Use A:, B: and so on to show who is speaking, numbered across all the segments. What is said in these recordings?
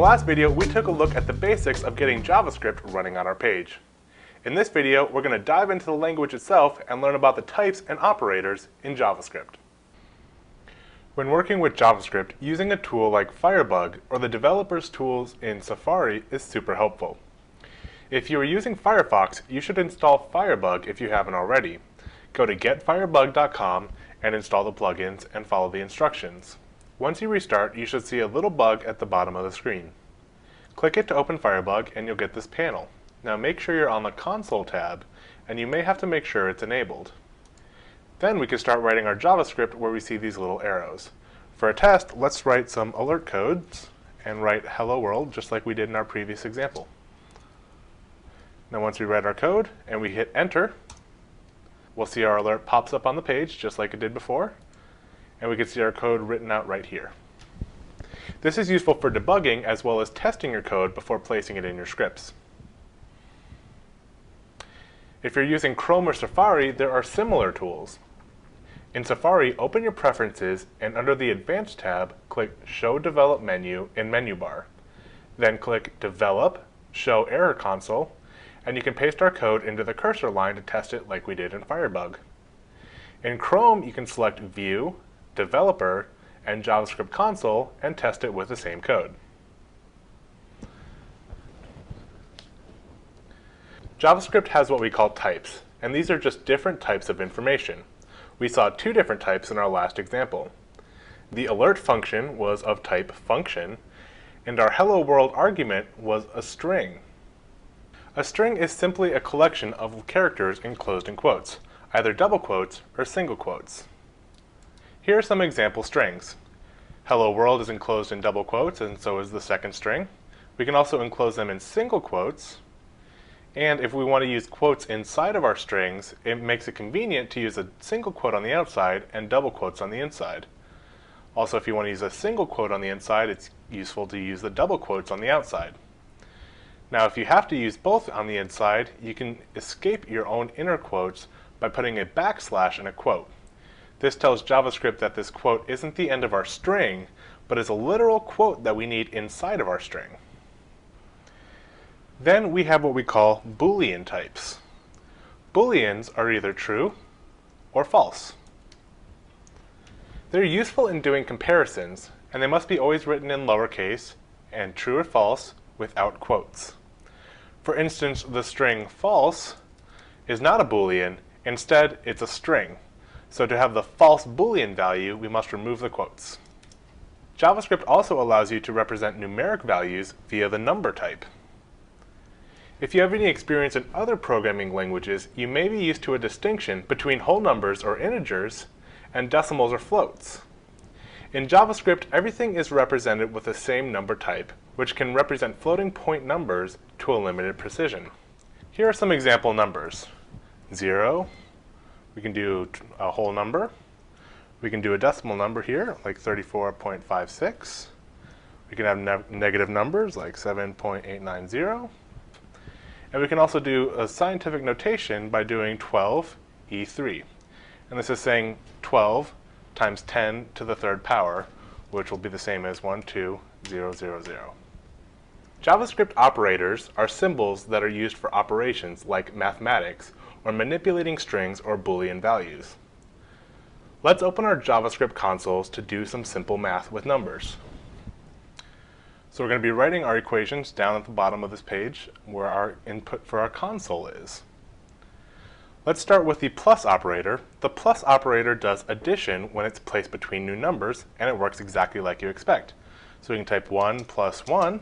A: last video, we took a look at the basics of getting JavaScript running on our page. In this video, we're going to dive into the language itself and learn about the types and operators in JavaScript. When working with JavaScript, using a tool like Firebug or the developer's tools in Safari is super helpful. If you are using Firefox, you should install Firebug if you haven't already. Go to getfirebug.com and install the plugins and follow the instructions. Once you restart, you should see a little bug at the bottom of the screen. Click it to open Firebug and you'll get this panel. Now make sure you're on the Console tab, and you may have to make sure it's enabled. Then we can start writing our JavaScript where we see these little arrows. For a test, let's write some alert codes and write hello world just like we did in our previous example. Now once we write our code and we hit enter, we'll see our alert pops up on the page just like it did before, and we can see our code written out right here. This is useful for debugging as well as testing your code before placing it in your scripts. If you're using Chrome or Safari, there are similar tools. In Safari, open your preferences and under the Advanced tab, click Show Develop menu in menu bar. Then click Develop, Show Error Console, and you can paste our code into the cursor line to test it like we did in Firebug. In Chrome, you can select View, Developer, and JavaScript Console and test it with the same code. JavaScript has what we call types, and these are just different types of information. We saw two different types in our last example. The alert function was of type function, and our hello world argument was a string. A string is simply a collection of characters enclosed in quotes, either double quotes or single quotes. Here are some example strings. Hello world is enclosed in double quotes, and so is the second string. We can also enclose them in single quotes. And if we want to use quotes inside of our strings, it makes it convenient to use a single quote on the outside and double quotes on the inside. Also, if you want to use a single quote on the inside, it's useful to use the double quotes on the outside. Now, if you have to use both on the inside, you can escape your own inner quotes by putting a backslash in a quote. This tells JavaScript that this quote isn't the end of our string, but is a literal quote that we need inside of our string. Then we have what we call Boolean types. Booleans are either true or false. They're useful in doing comparisons, and they must be always written in lowercase and true or false without quotes. For instance, the string false is not a Boolean, instead it's a string. So to have the false Boolean value, we must remove the quotes. JavaScript also allows you to represent numeric values via the number type. If you have any experience in other programming languages, you may be used to a distinction between whole numbers or integers and decimals or floats. In JavaScript, everything is represented with the same number type, which can represent floating point numbers to a limited precision. Here are some example numbers. 0, we can do a whole number. We can do a decimal number here, like 34.56. We can have negative numbers, like 7.890. And we can also do a scientific notation by doing 12e3. And this is saying 12 times 10 to the third power, which will be the same as 12000. JavaScript operators are symbols that are used for operations like mathematics or manipulating strings or Boolean values. Let's open our JavaScript consoles to do some simple math with numbers. So we're going to be writing our equations down at the bottom of this page where our input for our console is. Let's start with the plus operator. The plus operator does addition when it's placed between new numbers, and it works exactly like you expect. So we can type 1 plus 1,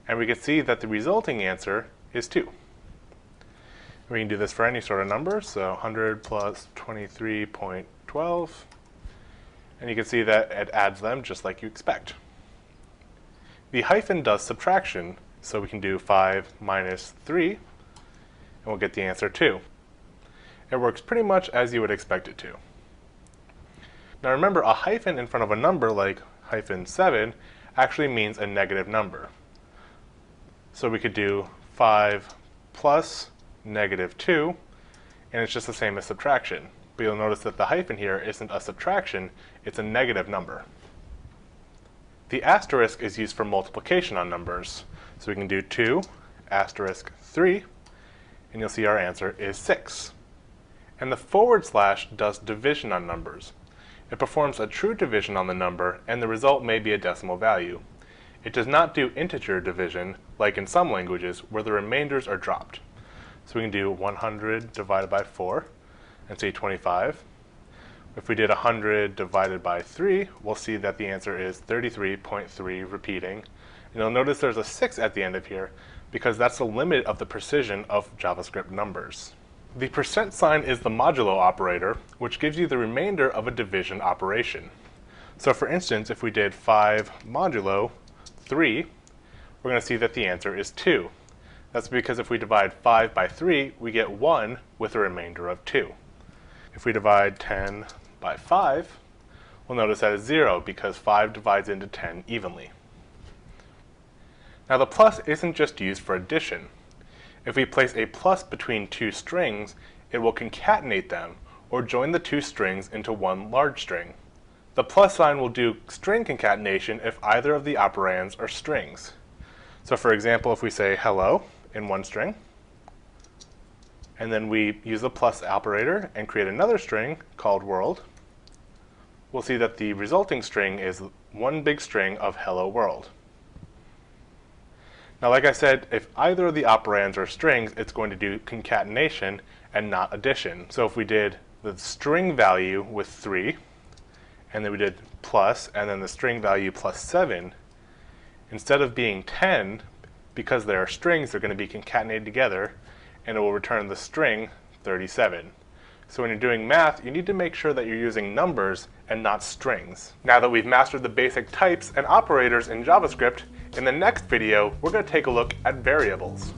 A: and we can see that the resulting answer is 2. We can do this for any sort of number, so 100 plus 23.12, and you can see that it adds them just like you expect. The hyphen does subtraction, so we can do 5 minus 3, and we'll get the answer 2. It works pretty much as you would expect it to. Now remember, a hyphen in front of a number like -7 actually means a negative number. So we could do 5 plus -2, and it's just the same as subtraction. But you'll notice that the hyphen here isn't a subtraction, it's a negative number. The asterisk is used for multiplication on numbers. So we can do 2 asterisk 3, and you'll see our answer is 6. And the forward slash does division on numbers. It performs a true division on the number, and the result may be a decimal value. It does not do integer division, like in some languages, where the remainders are dropped. So we can do 100 divided by 4, and say 25. If we did 100 divided by 3, we'll see that the answer is 33.3 repeating. And you'll notice there's a 6 at the end of here, because that's the limit of the precision of JavaScript numbers. The percent sign is the modulo operator, which gives you the remainder of a division operation. So for instance, if we did 5 modulo 3, we're going to see that the answer is 2. That's because if we divide 5 by 3, we get 1 with a remainder of 2. If we divide 10 by 5, we'll notice that is 0 because 5 divides into 10 evenly. Now the plus isn't just used for addition. If we place a plus between two strings, it will concatenate them or join the two strings into one large string. The plus sign will do string concatenation if either of the operands are strings. So for example, if we say hello in one string, and then we use the plus operator and create another string called world, we'll see that the resulting string is one big string of hello world. Now, like I said, if either of the operands are strings, it's going to do concatenation and not addition. So if we did the string value with 3, and then we did plus, and then the string value plus 7, instead of being 10, because they are strings, they're going to be concatenated together, and it will return the string 37. So when you're doing math, you need to make sure that you're using numbers and not strings. Now that we've mastered the basic types and operators in JavaScript, in the next video, we're going to take a look at variables.